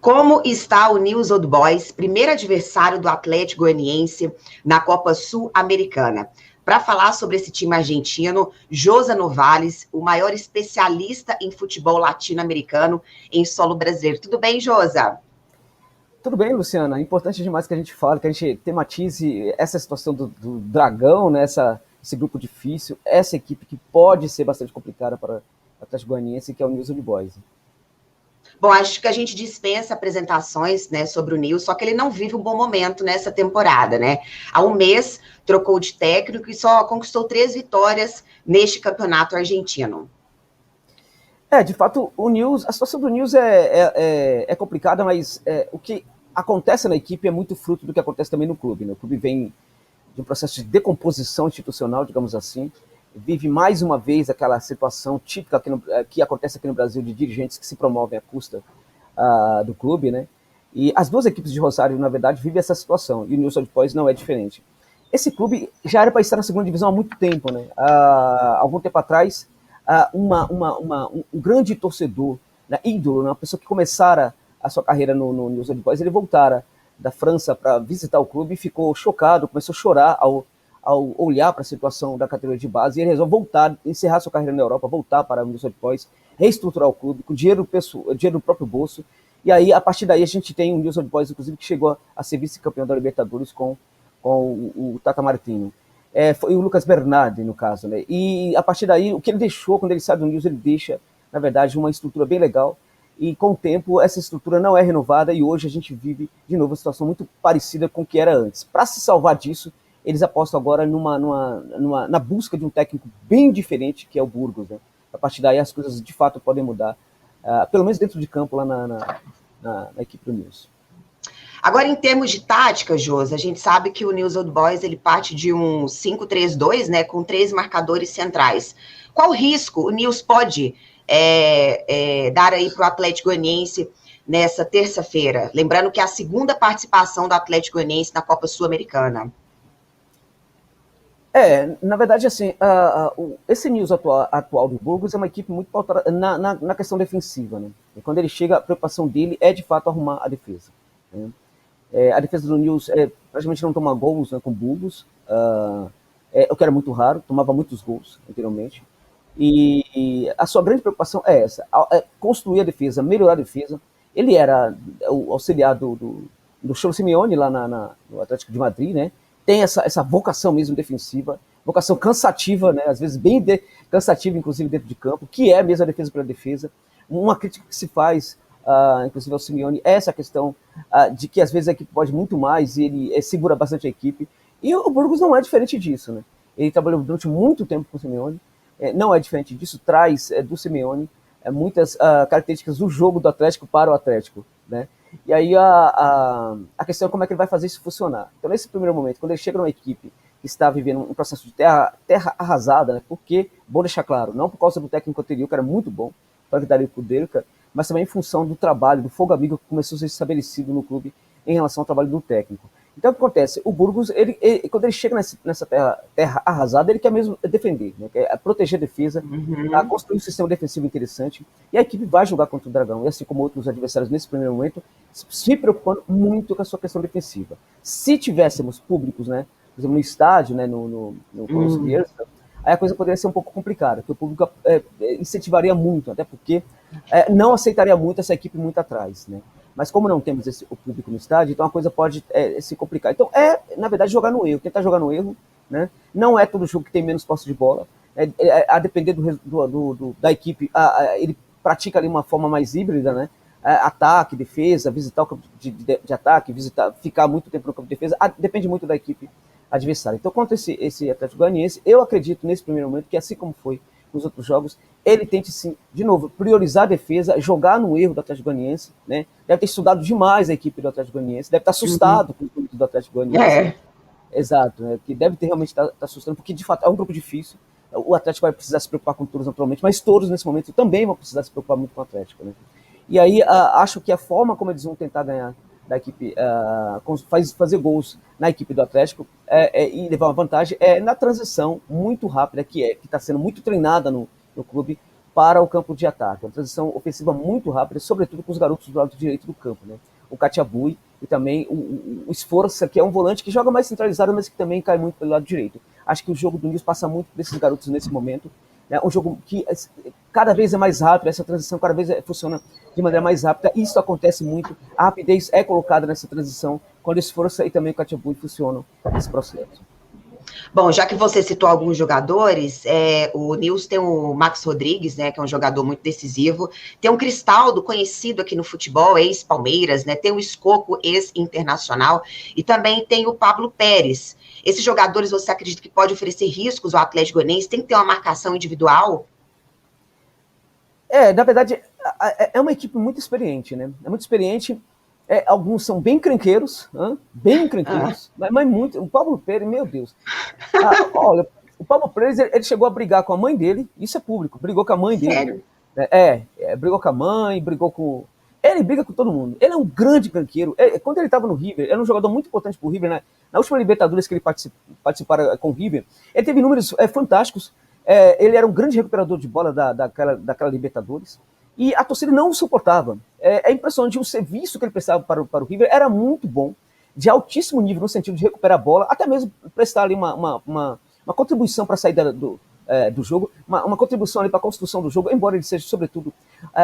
Como está o News Old Boys, primeiro adversário do Atlético Goianiense na Copa Sul-Americana? Para falar sobre esse time argentino, Josa Novales, o maior especialista em futebol latino-americano em solo brasileiro. Tudo bem, Josa? Tudo bem, Luciana. É importante demais que a gente fale, que a gente tematize essa situação do Dragão, né? Esse grupo difícil, essa equipe que pode ser bastante complicada para o Atlético Goianiense, que é o News Old Boys. Bom, acho que a gente dispensa apresentações, né, sobre o Nils, só que ele não vive um bom momento nessa temporada, né? Há um mês trocou de técnico e só conquistou 3 vitórias neste campeonato argentino. De fato, a situação do News é complicada, mas o que acontece na equipe é muito fruto do que acontece também no clube, né? O clube vem de um processo de decomposição institucional, digamos assim, vive mais uma vez aquela situação típica que acontece aqui no Brasil de dirigentes que se promovem à custa do clube, né? E as duas equipes de Rosário, na verdade, vivem essa situação, e o News Old Boys não é diferente. Esse clube já era para estar na segunda divisão há muito tempo, né? Algum tempo atrás, um grande torcedor, né, ídolo, né, uma pessoa que começara a sua carreira no News Old Boys, ele voltara da França para visitar o clube e ficou chocado, começou a chorar ao olhar para a situação da categoria de base, e ele resolve voltar, encerrar sua carreira na Europa, voltar para o News Old Boys, reestruturar o clube com dinheiro do próprio bolso, e aí, a partir daí, a gente tem um News Old Boys, inclusive, que chegou a ser vice-campeão da Libertadores com o Tata Martino. Foi o Lucas Bernardi, no caso, né? E a partir daí, o que ele deixou, quando ele sai do News, ele deixa, na verdade, uma estrutura bem legal, e com o tempo essa estrutura não é renovada, e hoje a gente vive de novo uma situação muito parecida com o que era antes. Para se salvar disso, eles apostam agora na busca de um técnico bem diferente, que é o Burgos, né? A partir daí as coisas de fato podem mudar, pelo menos dentro de campo lá na equipe do News. Agora, em termos de tática, Josi, a gente sabe que o News Old Boys ele parte de um 5-3-2, né, com 3 marcadores centrais. Qual risco o News pode dar aí para o Atlético Goianiense nessa terça-feira? Lembrando que é a segunda participação do Atlético Goianiense na Copa Sul-Americana. Na verdade, assim, esse News atual do Burgos é uma equipe muito pautada na questão defensiva, né? E quando ele chega, a preocupação dele é, de fato, arrumar a defesa, né? A defesa do News praticamente não toma gols, né, com o Burgos, o que era muito raro, tomava muitos gols anteriormente. E a sua grande preocupação é essa, construir a defesa, melhorar a defesa. Ele era o auxiliar do Cholo Simeone lá no Atlético de Madrid, né? Tem essa vocação mesmo defensiva, vocação cansativa, né? Às vezes bem cansativa, inclusive dentro de campo, que é mesmo a defesa pela defesa. Uma crítica que se faz, inclusive ao Simeone, é essa questão de que às vezes a equipe pode muito mais e ele segura bastante a equipe. E o Burgos não é diferente disso, né? Ele trabalhou durante muito tempo com o Simeone, não é diferente disso, traz do Simeone muitas características do jogo do Atlético para o Atlético, né? E aí a questão é como é que ele vai fazer isso funcionar. Então, nesse primeiro momento, quando ele chega numa equipe que está vivendo um processo de terra arrasada, né? Porque, bom deixar claro, não por causa do técnico anterior, que era muito bom, para Dario Kudelka, mas também em função do trabalho, do fogo amigo que começou a ser estabelecido no clube em relação ao trabalho do técnico. Então, o que acontece? O Burgos, quando ele chega nessa terra arrasada, ele quer mesmo defender, né? Quer proteger a defesa, construir um sistema defensivo interessante, e a equipe vai jogar contra o Dragão, e assim como outros adversários nesse primeiro momento, se preocupando muito com a sua questão defensiva. Se tivéssemos públicos, né, por exemplo, no estádio, né, no Bielsa, aí a coisa poderia ser um pouco complicada, porque o público incentivaria muito, até porque não aceitaria muito essa equipe muito atrás, né? Mas como não temos o público no estádio, então a coisa pode se complicar. Então na verdade, jogar no erro. Tentar jogar no erro, né? Não é todo jogo que tem menos posse de bola. A depender da equipe, ele pratica ali uma forma mais híbrida, né? Ataque, defesa, visitar o campo de ataque, ficar muito tempo no campo de defesa. Depende muito da equipe adversária. Então, quanto a esse Atlético Goianiense, eu acredito nesse primeiro momento que, assim como foi nos outros jogos, ele tente, sim, de novo, priorizar a defesa, jogar no erro do Atlético Goianiense, né? Deve ter estudado demais a equipe do Atlético Goianiense, deve estar assustado com o grupo do Atlético Goianiense. Exato, né? Que deve ter realmente estar assustando, porque de fato é um grupo difícil. O Atlético vai precisar se preocupar com todos naturalmente, mas todos nesse momento também vão precisar se preocupar muito com o Atlético, né? E aí acho que a forma como eles vão tentar ganhar da equipe, fazer gols na equipe do Atlético e levar uma vantagem na transição muito rápida que está sendo muito treinada no clube, para o campo de ataque. Uma transição ofensiva muito rápida, sobretudo com os garotos do lado direito do campo, né? O Catiabui e também o Esforça, que é um volante que joga mais centralizado, mas que também cai muito pelo lado direito. Acho que o jogo do Nils passa muito por esses garotos nesse momento. É um jogo que cada vez é mais rápido, essa transição cada vez funciona de maneira mais rápida. Isso acontece muito. A rapidez é colocada nessa transição quando o Esforça e também o Catiabui funcionam nesse processo. Bom, já que você citou alguns jogadores, o Nils tem o Max Rodrigues, né, que é um jogador muito decisivo, tem um Cristaldo, conhecido aqui no futebol, ex-Palmeiras, né, tem o Escoco, ex-Internacional, e também tem o Pablo Pérez. Esses jogadores, você acredita que pode oferecer riscos ao Atlético Goianiense? Tem que ter uma marcação individual? Na verdade, é uma equipe muito experiente, né? É muito experiente. Alguns são bem encrenqueiros, mas muito. O Pablo Pérez, meu Deus. Olha, o Pablo Pérez, ele chegou a brigar com a mãe dele, isso é público, brigou com a mãe dele. Sério? Brigou com a mãe, brigou com. Ele briga com todo mundo. Ele é um grande encrenqueiro. Quando ele estava no River, ele era um jogador muito importante pro River, né? Na última Libertadores que ele participaram com o River, ele teve números fantásticos. Ele era um grande recuperador de bola daquela Libertadores. E a torcida não o suportava. É impressionante, o serviço que ele prestava para o River era muito bom, de altíssimo nível no sentido de recuperar a bola, até mesmo prestar ali uma contribuição para a saída do jogo, uma contribuição ali para a construção do jogo, embora ele seja, sobretudo,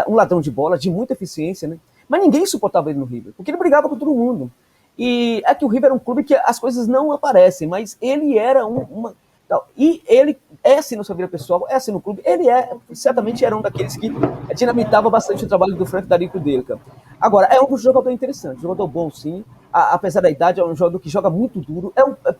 um ladrão de bola, de muita eficiência, né? Mas ninguém suportava ele no River, porque ele brigava com todo mundo. E é que o River era um clube que as coisas não aparecem, mas ele era e ele é assim na sua vida pessoal, é assim no clube, ele certamente era um daqueles que dinamitava bastante o trabalho do Frank Darico dele, cara. Agora, é um jogador interessante, um jogador bom sim, apesar da idade, é um jogador que joga muito duro,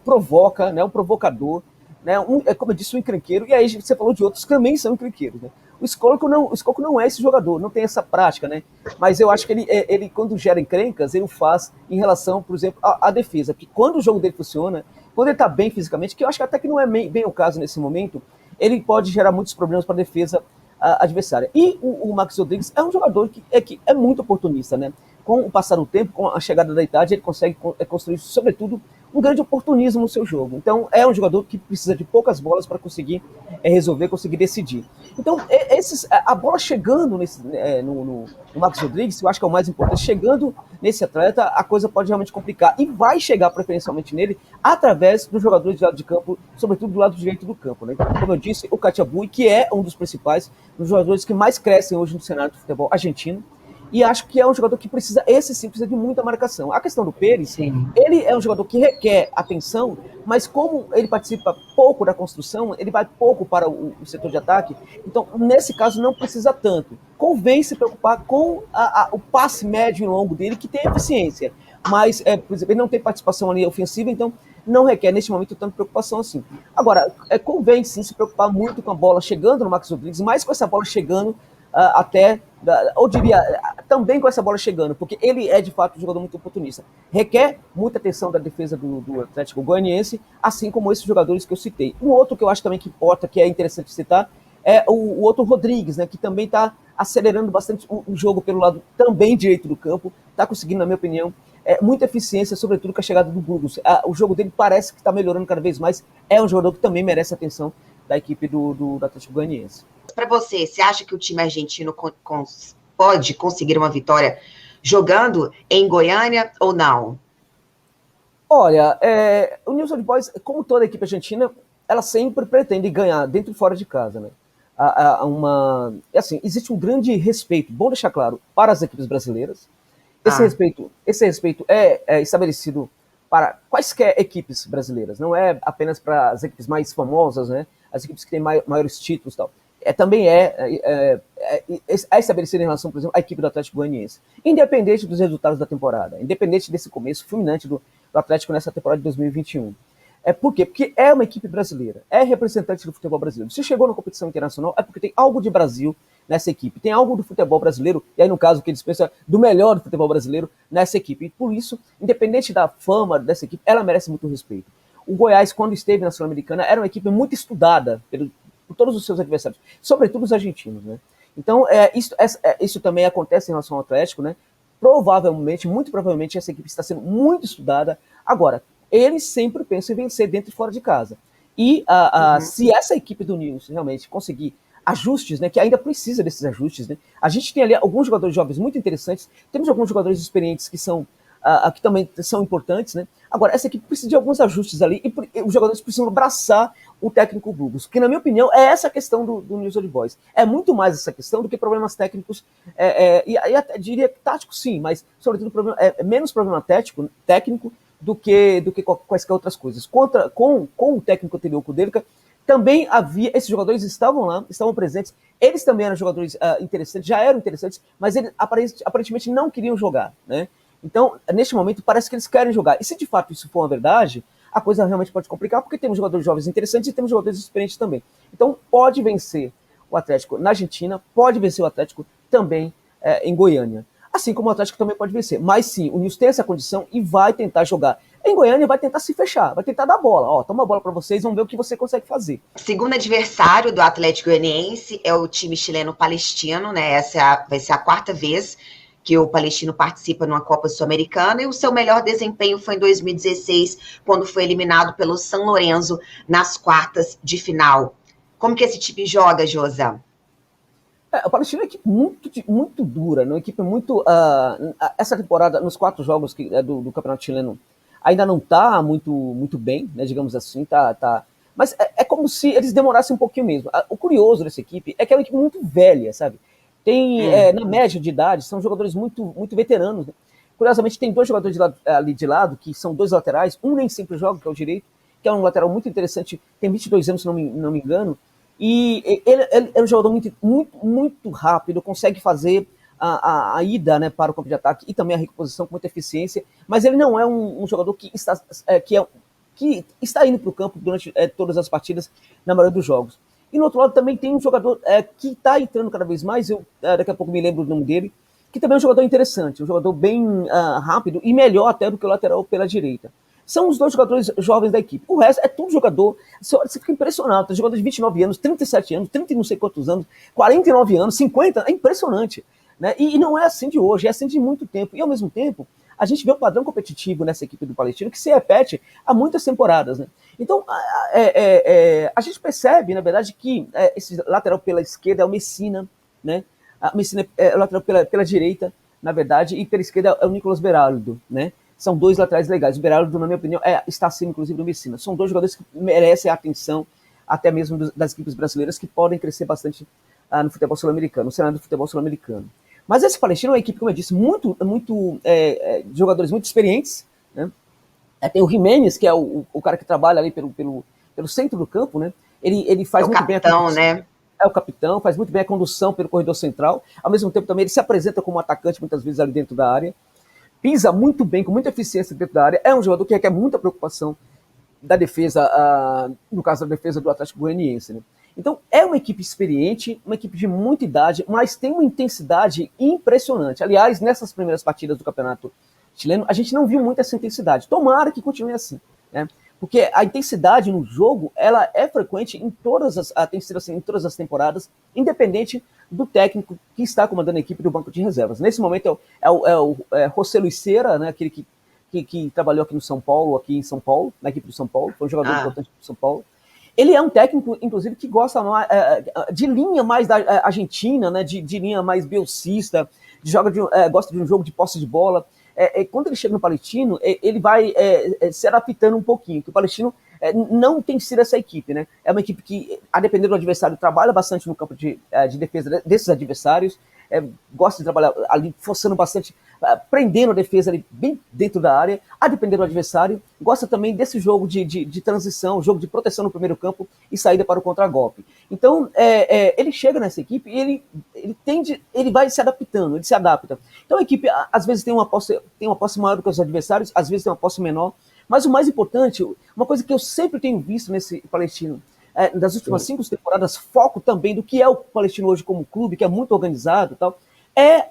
provoca, né, um provocador, né, como eu disse, um encrenqueiro, e aí você falou de outros que também são encrenqueiros, né. O Schalke não é esse jogador, não tem essa prática, né? Mas eu acho que ele quando gera encrencas, ele o faz em relação, por exemplo, à defesa, porque quando o jogo dele funciona, quando ele está bem fisicamente, que eu acho que até que não é bem o caso nesse momento, ele pode gerar muitos problemas para a defesa adversária. E o Max Rodrigues é um jogador que é muito oportunista, né? Com o passar do tempo, com a chegada da idade, ele consegue construir, sobretudo, um grande oportunismo no seu jogo. Então, é um jogador que precisa de poucas bolas para conseguir resolver, conseguir decidir. Então, a bola chegando no Max Rodrigues, eu acho que é o mais importante, chegando nesse atleta, a coisa pode realmente complicar. E vai chegar preferencialmente nele através dos jogadores de lado de campo, sobretudo do lado direito do campo, né? Como eu disse, o Catiabui, que é um dos principais, dos jogadores que mais crescem hoje no cenário do futebol argentino. E acho que é um jogador que precisa de muita marcação. A questão do Pérez, sim, ele é um jogador que requer atenção, mas como ele participa pouco da construção, ele vai pouco para o setor de ataque, então nesse caso não precisa tanto. Convém se preocupar com o passe médio e longo dele, que tem eficiência, mas, por exemplo, ele não tem participação ali ofensiva, então não requer neste momento tanta preocupação assim. Agora, convém sim se preocupar muito com a bola chegando no Max Rodrigues, mais com essa bola chegando ou diria, também com essa bola chegando, porque ele é de fato um jogador muito oportunista. Requer muita atenção da defesa do Atlético Goianiense, assim como esses jogadores que eu citei. Um outro que eu acho também que importa, que é interessante citar, é o outro Rodrigues, né, que também está acelerando bastante o jogo pelo lado também direito do campo, está conseguindo, na minha opinião, muita eficiência, sobretudo com a chegada do Burgos. O jogo dele parece que está melhorando cada vez mais, é um jogador que também merece a atenção da equipe do Atlético Goianiense. Para você acha que o time argentino pode conseguir uma vitória jogando em Goiânia ou não? Olha, o News Old Boys, como toda a equipe argentina, ela sempre pretende ganhar dentro e fora de casa, né? Assim, existe um grande respeito, bom deixar claro, para as equipes brasileiras. Esse respeito é estabelecido para quaisquer equipes brasileiras, não é apenas para as equipes mais famosas, né? As equipes que têm maiores títulos e tal. Também é estabelecido em relação, por exemplo, à equipe do Atlético Goianiense. Independente dos resultados da temporada, independente desse começo fulminante do Atlético nessa temporada de 2021. Por quê? Porque é uma equipe brasileira, é representante do futebol brasileiro. Se chegou na competição internacional, é porque tem algo de Brasil nessa equipe, tem algo do futebol brasileiro, e aí no caso que eles pensam do melhor do futebol brasileiro nessa equipe. E por isso, independente da fama dessa equipe, ela merece muito respeito. O Goiás, quando esteve na Sul-Americana, era uma equipe muito estudada por todos os seus adversários, sobretudo os argentinos, né? Então, isso também acontece em relação ao Atlético, né? Muito provavelmente, essa equipe está sendo muito estudada. Agora, eles sempre pensam em vencer dentro e fora de casa. E se essa equipe do Nils realmente conseguir ajustes, né, que ainda precisa desses ajustes, né? A gente tem ali alguns jogadores jovens muito interessantes, temos alguns jogadores experientes que também são importantes, né? Agora, essa equipe precisa de alguns ajustes ali e os jogadores precisam abraçar o técnico Burgos, que na minha opinião é essa a questão do News Old Boys. É muito mais essa questão do que problemas técnicos, e até diria que táticos sim, mas sobretudo menos problema técnico do que quaisquer outras coisas. Com o técnico anterior, o Delica, também havia, esses jogadores estavam lá, estavam presentes, eles também eram jogadores interessantes, já eram interessantes, mas eles aparentemente não queriam jogar, né? Então, neste momento, parece que eles querem jogar. E se de fato isso for uma verdade, a coisa realmente pode complicar, porque temos jogadores jovens interessantes e temos jogadores experientes também. Então, pode vencer o Atlético na Argentina, pode vencer o Atlético também em Goiânia. Assim como o Atlético também pode vencer. Mas sim, o Nils tem essa condição e vai tentar jogar. Em Goiânia vai tentar se fechar, vai tentar dar bola. Ó, toma a bola para vocês, vamos ver o que você consegue fazer. Segundo adversário do Atlético Goianiense é o time chileno Palestino, né? Vai ser a quarta vez que o Palestino participa numa Copa Sul-Americana, e o seu melhor desempenho foi em 2016, quando foi eliminado pelo San Lorenzo nas quartas de final. Como que esse time joga, Josa? O Palestino é uma equipe muito dura, né? Uma equipe muito... essa temporada, nos 4 jogos do Campeonato Chileno, ainda não está muito bem, né, digamos assim, mas é como se eles demorassem um pouquinho mesmo. O curioso dessa equipe é que é uma equipe muito velha, sabe? Na média de idade, são jogadores muito veteranos, né? Curiosamente, tem 2 jogadores ali de lado, que são 2 laterais, um nem sempre joga, que é o direito, que é um lateral muito interessante, tem 22 anos, se não me engano, e ele é um jogador muito rápido, consegue fazer a ida, né, para o campo de ataque e também a recomposição com muita eficiência, mas ele não é um jogador que está indo para o campo durante todas as partidas, na maioria dos jogos. E no outro lado também tem um jogador que está entrando cada vez mais, daqui a pouco me lembro do nome dele, que também é um jogador interessante, um jogador bem rápido e melhor até do que o lateral pela direita. São os 2 jogadores jovens da equipe. O resto é tudo jogador, você fica impressionado, tem jogador de 29 anos, 37 anos, 30 e não sei quantos anos, 49 anos, 50, é impressionante, né? E não é assim de hoje, é assim de muito tempo. E ao mesmo tempo, a gente vê um padrão competitivo nessa equipe do Palestino que se repete há muitas temporadas, né? Então, a gente percebe, na verdade, que esse lateral pela esquerda é o Messina, né? A Messina é o lateral pela direita, na verdade, e pela esquerda é o Nicolas Beraldo, né? São 2 laterais legais. O Beraldo, na minha opinião, está acima, inclusive, do Messina. São 2 jogadores que merecem a atenção, até mesmo das equipes brasileiras, que podem crescer bastante no futebol sul-americano, no cenário do futebol sul-americano. Mas esse Palestino é uma equipe, como eu disse, de jogadores muito experientes, né? Tem o Jimenez, que é o cara que trabalha ali pelo centro do campo, né? Ele faz muito bem a condução, né? É o capitão, faz muito bem a condução pelo corredor central. Ao mesmo tempo também ele se apresenta como atacante muitas vezes ali dentro da área. Pisa muito bem, com muita eficiência dentro da área. É um jogador que requer muita preocupação da defesa, no caso da defesa do Atlético Goianiense, né? Então, é uma equipe experiente, uma equipe de muita idade, mas tem uma intensidade impressionante. Aliás, nessas primeiras partidas do Campeonato Chileno, a gente não viu muito essa intensidade. Tomara que continue assim, né? Porque a intensidade no jogo, ela é frequente tem sido assim em todas as temporadas, independente do técnico que está comandando a equipe do banco de reservas. Nesse momento é o José Luis Cera, né, aquele que trabalhou aqui em São Paulo, na equipe do São Paulo, foi um jogador importante do São Paulo. Ele é um técnico, inclusive, que gosta de linha mais da Argentina, né, de linha mais bielcista, gosta de um jogo de posse de bola. Quando ele chega no Palestino, ele vai se adaptando um pouquinho, que o Palestino não tem sido essa equipe, né? É uma equipe que, a depender do adversário, trabalha bastante no campo de defesa desses adversários, gosta de trabalhar ali, forçando bastante, prendendo a defesa ali bem dentro da área, a depender do adversário, gosta também desse jogo de transição, jogo de proteção no primeiro campo e saída para o contragolpe. Então, ele chega nessa equipe e ele vai se adaptando, ele se adapta. Então a equipe, às vezes, tem uma posse maior do que os adversários, às vezes tem uma posse menor, mas o mais importante, uma coisa que eu sempre tenho visto nesse Palestino, das últimas 5 temporadas, foco também do que é o Palestino hoje como clube, que é muito organizado e tal, é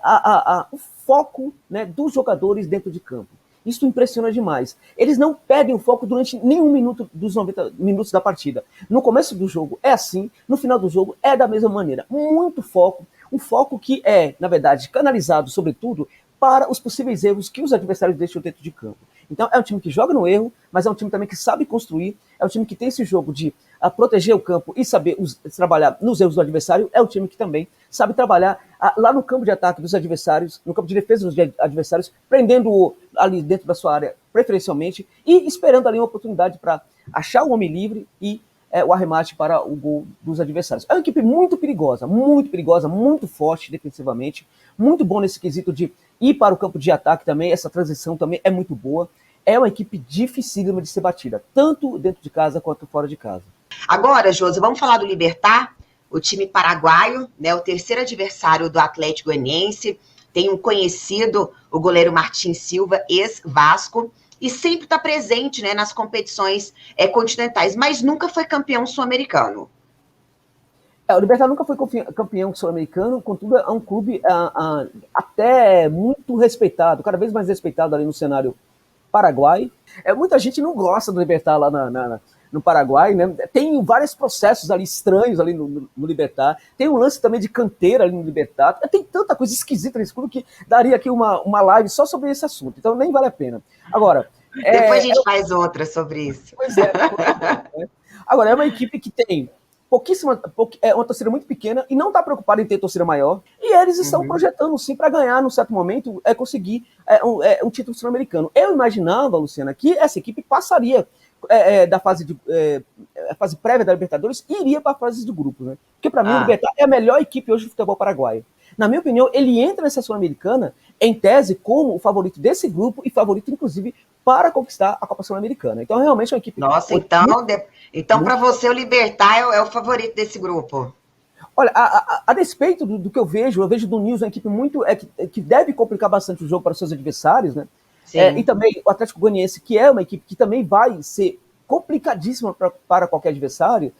o foco, né, dos jogadores dentro de campo. Isso impressiona demais. Eles não perdem o foco durante nenhum minuto dos 90 minutos da partida. No começo do jogo é assim, no final do jogo é da mesma maneira. Muito foco, um foco que é, na verdade, canalizado, sobretudo, para os possíveis erros que os adversários deixam dentro de campo. Então é um time que joga no erro, mas é um time também que sabe construir, é um time que tem esse jogo de proteger o campo e saber trabalhar nos erros do adversário, é um time que também sabe trabalhar lá no campo de ataque dos adversários, no campo de defesa dos adversários, prendendo-o ali dentro da sua área preferencialmente e esperando ali uma oportunidade para achar o homem livre e o arremate para o gol dos adversários. É uma equipe muito perigosa, muito forte defensivamente, muito bom nesse quesito de ir para o campo de ataque também, essa transição também é muito boa. É uma equipe dificílima de ser batida, tanto dentro de casa quanto fora de casa. Agora, Josi, vamos falar do Libertad, o time paraguaio, né, o terceiro adversário do Atlético Goianiense, tem um conhecido, o goleiro Martins Silva, ex-Vasco, e sempre está presente, né, nas competições continentais, mas nunca foi campeão sul-americano. O Libertad nunca foi campeão sul-americano, contudo é um clube até muito respeitado, cada vez mais respeitado ali no cenário paraguai. Muita gente não gosta do Libertad lá no Paraguai, né? Tem vários processos ali estranhos ali no Libertad, tem um lance também de canteira ali no Libertad, tem tanta coisa esquisita nesse clube que daria aqui uma live só sobre esse assunto, então nem vale a pena. Agora... Depois a gente faz outra sobre isso. Pois é. Agora, é uma equipe que tem uma torcida muito pequena e não está preocupada em ter torcida maior, e eles estão projetando sim para ganhar num certo momento, conseguir um título sul-americano. Eu imaginava, Luciana, que essa equipe passaria da fase prévia da Libertadores e iria para a fase de grupo, né? Porque para mim o Libertad é a melhor equipe hoje do futebol paraguaio. Na minha opinião, ele entra nessa Sul-Americana em tese como o favorito desse grupo e favorito inclusive para conquistar a Copa Sul-Americana. Então realmente é uma equipe... Nossa, então para você o Libertad é o favorito desse grupo? Olha, a despeito do que eu vejo do Nils uma equipe muito que deve complicar bastante o jogo para seus adversários, né? E também o Atlético Goianiense, que é uma equipe que também vai ser complicadíssima para qualquer adversário.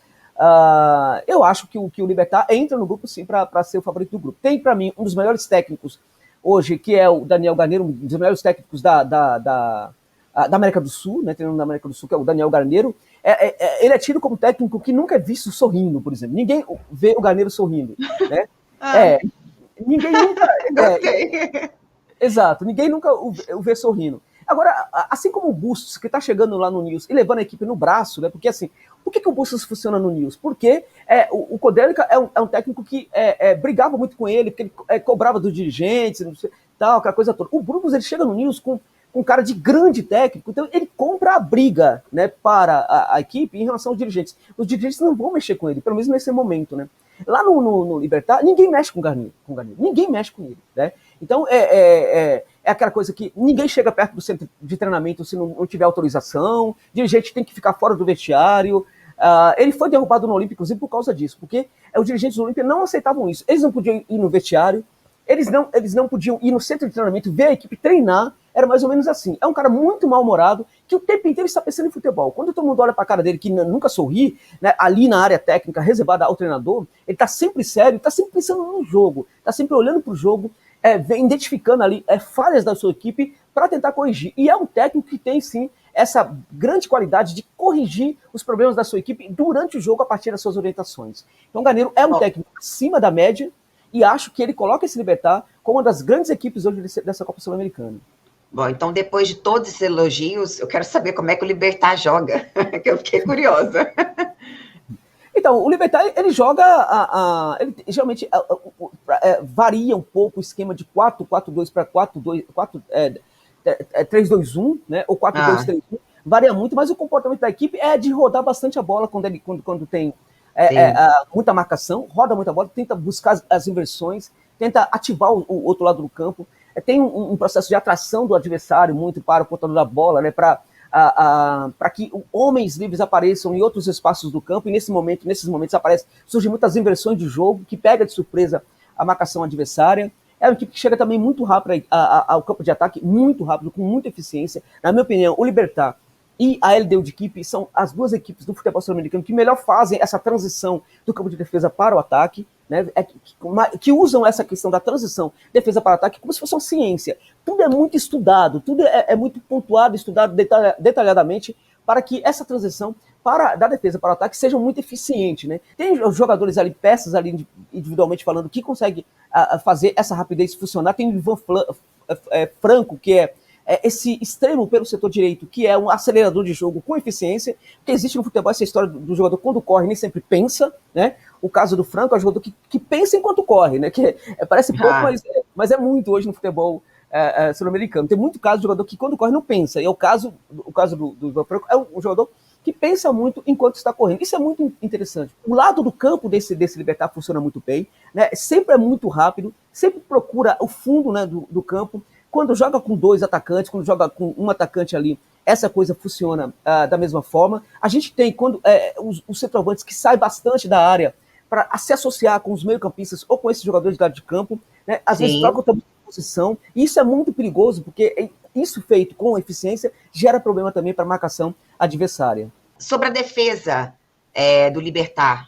Eu acho que o Libertad entra no grupo sim para ser o favorito do grupo. Tem para mim um dos melhores técnicos hoje, que é o Daniel Garneiro, um dos melhores técnicos da América do Sul, né, treinando da América do Sul, que é o Daniel Garneiro. Ele é tido como técnico que nunca é visto sorrindo, por exemplo. Ninguém vê o Garneiro sorrindo, né? Ninguém nunca... Exato, ninguém nunca o vê sorrindo. Agora, assim como o Bustos, que está chegando lá no Nils e levando a equipe no braço, né? Porque assim, por que o Bustos funciona no Nils? Porque o Kudelica é um técnico que brigava muito com ele, porque ele cobrava dos dirigentes, tal, aquela coisa toda. O Burgos, ele chega no Nils com um cara de grande técnico, então ele compra a briga, né, para a equipe em relação aos dirigentes. Os dirigentes não vão mexer com ele, pelo menos nesse momento, né? Lá no Libertad, ninguém mexe com o Garneiro, ninguém mexe com ele, né? Então, é aquela coisa que ninguém chega perto do centro de treinamento se não tiver autorização, o dirigente tem que ficar fora do vestiário. Ele foi derrubado no Olímpia, inclusive, por causa disso, porque os dirigentes do Olímpia não aceitavam isso. Eles não podiam ir no vestiário, eles não podiam ir no centro de treinamento, ver a equipe treinar, era mais ou menos assim. É um cara muito mal-humorado, que o tempo inteiro está pensando em futebol. Quando todo mundo olha para a cara dele, que nunca sorri, né, ali na área técnica, reservada ao treinador, ele está sempre sério, está sempre pensando no jogo, está sempre olhando para o jogo, identificando ali falhas da sua equipe para tentar corrigir. E é um técnico que tem, sim, essa grande qualidade de corrigir os problemas da sua equipe durante o jogo a partir das suas orientações. Então o Garneiro é um técnico acima da média e acho que ele coloca esse Libertad como uma das grandes equipes hoje dessa Copa Sul-Americana. Bom, então depois de todos esses elogios, eu quero saber como é que o Libertad joga, que eu fiquei curiosa. Então, o Libertad, ele joga, ele geralmente varia um pouco o esquema de 4-4-2 para 3-2-1, né, ou 4-2-3-1, varia muito, mas o comportamento da equipe é de rodar bastante a bola quando tem muita marcação, roda muita bola, tenta buscar as inversões, tenta ativar o outro lado do campo, tem um processo de atração do adversário muito para o portador da bola, né, para que homens livres apareçam em outros espaços do campo, e nesses momentos surgem muitas inversões de jogo, que pega de surpresa a marcação adversária. É uma equipe que chega também muito rápido ao campo de ataque, muito rápido, com muita eficiência. Na minha opinião, o Libertad e a LDU de equipe são as duas equipes do futebol sul-americano que melhor fazem essa transição do campo de defesa para o ataque, né, que usam essa questão da transição defesa para o ataque como se fosse uma ciência. Tudo é muito estudado, tudo é muito pontuado, estudado detalhadamente para que essa transição da defesa para o ataque seja muito eficiente, né? Tem os jogadores ali, peças ali individualmente falando, que conseguem fazer essa rapidez funcionar. Tem o Ivan Franco, que é esse extremo pelo setor direito, que é um acelerador de jogo com eficiência, porque existe no futebol essa história do jogador, quando corre, nem sempre pensa, né? O caso do Franco é um jogador que pensa enquanto corre, né? Que parece pouco, mas é muito hoje no futebol sul-americano. Tem muito caso de jogador que quando corre não pensa, e é o caso do Franco, é um jogador que pensa muito enquanto está correndo. Isso é muito interessante. O lado do campo desse Libertad funciona muito bem, né? Sempre é muito rápido, sempre procura o fundo, né, do campo. Quando joga com 2 atacantes, quando joga com um atacante ali, essa coisa funciona da mesma forma. A gente tem os centroavantes que saem bastante da área para se associar com os meio-campistas ou com esses jogadores de lado de campo, né? Às vezes trocam também de posição, e isso é muito perigoso, porque isso feito com eficiência gera problema também para a marcação adversária. Sobre a defesa do Libertad.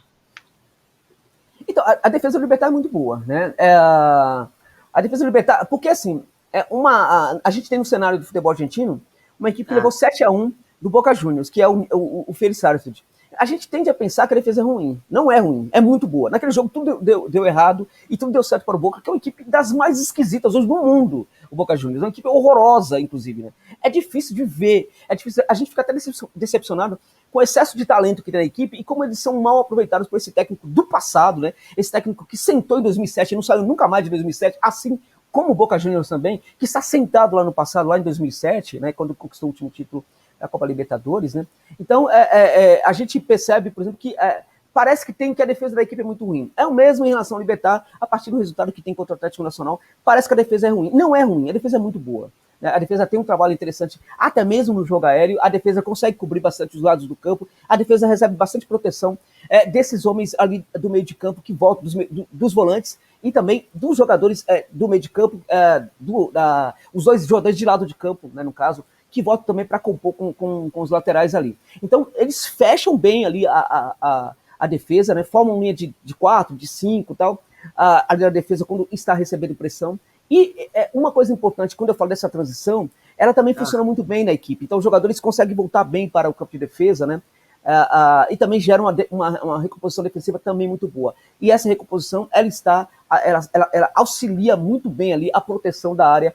Então, a defesa do Libertad é muito boa, né? A defesa do Libertad, porque assim, a gente tem no cenário do futebol argentino uma equipe que levou 7-1 do Boca Juniors, que é o Félix Sarsfield. A gente tende a pensar que a defesa é ruim. Não é ruim, é muito boa. Naquele jogo tudo deu errado e tudo deu certo para o Boca, que é uma equipe das mais esquisitas hoje do mundo, o Boca Juniors. É uma equipe horrorosa, inclusive, né? É difícil de ver, a gente fica até decepcionado com o excesso de talento que tem na equipe e como eles são mal aproveitados por esse técnico do passado, né? Esse técnico que sentou em 2007 e não saiu nunca mais de 2007, assim como o Boca Juniors também, que está sentado lá no passado, lá em 2007, né, quando conquistou o último título da Copa Libertadores, né? Então, a gente percebe, por exemplo, que parece que a defesa da equipe é muito ruim. É o mesmo em relação ao Libertad, a partir do resultado que tem contra o Atlético Nacional, parece que a defesa é ruim. Não é ruim, a defesa é muito boa. A defesa tem um trabalho interessante, até mesmo no jogo aéreo, a defesa consegue cobrir bastante os lados do campo, a defesa recebe bastante proteção desses homens ali do meio de campo que voltam, dos volantes, e também dos jogadores do meio de campo, os 2 jogadores de lado de campo, né, no caso, que voltam também para compor com os laterais ali. Então, eles fecham bem ali a defesa, né, formam linha de 4, de 5 e tal, a defesa quando está recebendo pressão. E uma coisa importante, quando eu falo dessa transição, ela também funciona muito bem na equipe. Então, os jogadores conseguem voltar bem para o campo de defesa, né? E também gera uma recomposição defensiva também muito boa. E essa recomposição, ela auxilia muito bem ali a proteção da área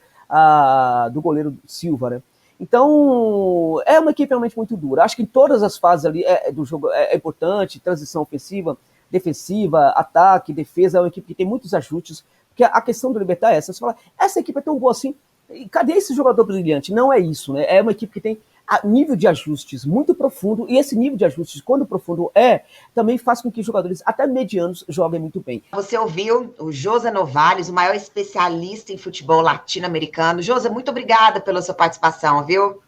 do goleiro Silva, né? Então, é uma equipe realmente muito dura. Acho que em todas as fases ali do jogo é importante, transição ofensiva, defensiva, ataque, defesa, é uma equipe que tem muitos ajustes, porque a questão do Libertad é essa. Você fala, essa equipe é tão boa assim, e cadê esse jogador brilhante? Não é isso, né? É uma equipe que tem nível de ajustes muito profundo, e esse nível de ajustes, quando profundo também faz com que jogadores até medianos joguem muito bem. Você ouviu o Josa Novales, o maior especialista em futebol latino-americano. Josa, muito obrigada pela sua participação, viu?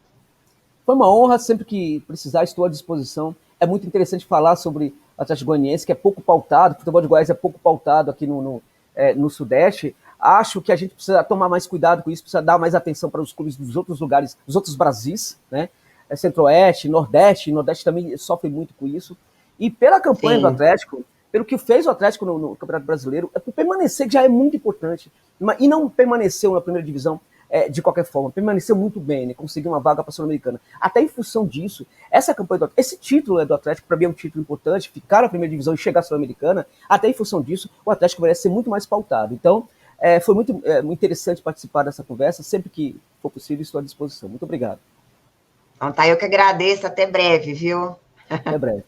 Foi uma honra, sempre que precisar, estou à disposição. É muito interessante falar sobre o Atlético Goianiense, que é pouco pautado, o futebol de Goiás é pouco pautado aqui no Sudeste. Acho que a gente precisa tomar mais cuidado com isso, precisa dar mais atenção para os clubes dos outros lugares, dos outros Brasis, né? Centro-Oeste, Nordeste também sofre muito com isso. E pela campanha do Atlético, pelo que fez o Atlético no Campeonato Brasileiro, por permanecer, que já é muito importante, e não permaneceu na primeira divisão de qualquer forma, permaneceu muito bem, né? Conseguiu uma vaga para a Sul-Americana. Até em função disso, essa campanha esse título do Atlético, para mim é um título importante, ficar na primeira divisão e chegar à Sul-Americana, até em função disso, o Atlético merece ser muito mais pautado. Então, foi muito interessante participar dessa conversa. Sempre que for possível, estou à disposição. Muito obrigado. Então tá, eu que agradeço. Até breve, viu? Até breve.